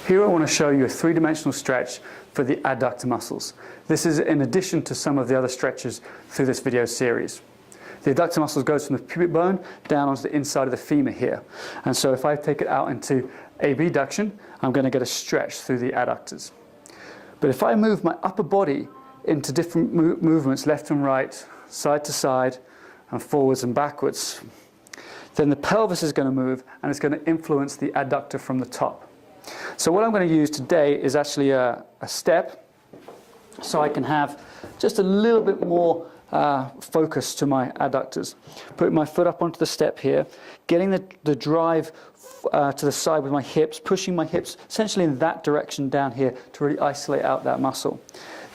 Here I want to show you a three-dimensional stretch for the adductor muscles. This is in addition to some of the other stretches through this video series. The adductor muscles goes from the pubic bone down onto the inside of the femur here. And so if I take it out into abduction, I'm going to get a stretch through the adductors. But if I move my upper body into different movements, left and right, side to side, and forwards and backwards, then the pelvis is going to move and it's going to influence the adductor from the top. So what I'm going to use today is actually a step, so I can have just a little bit more focus to my adductors. Putting my foot up onto the step here, getting the drive to the side with my hips, pushing my hips essentially in that direction down here to really isolate out that muscle.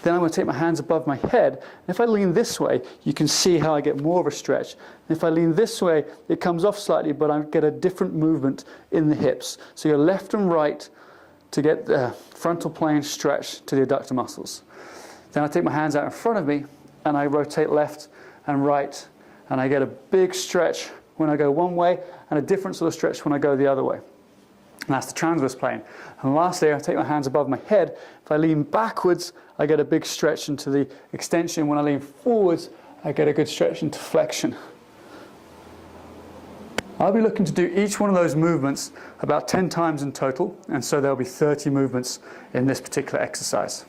Then I'm going to take my hands above my head, and if I lean this way, you can see how I get more of a stretch. And if I lean this way, it comes off slightly, but I get a different movement in the hips. So you're left and right to get the frontal plane stretch to the adductor muscles. Then I take my hands out in front of me, and I rotate left and right, and I get a big stretch when I go one way, and a different sort of stretch when I go the other way. And that's the transverse plane. And lastly, I take my hands above my head. If I lean backwards, I get a big stretch into the extension. When I lean forwards, I get a good stretch into flexion. I'll be looking to do each one of those movements about 10 times in total, and so there'll be 30 movements in this particular exercise.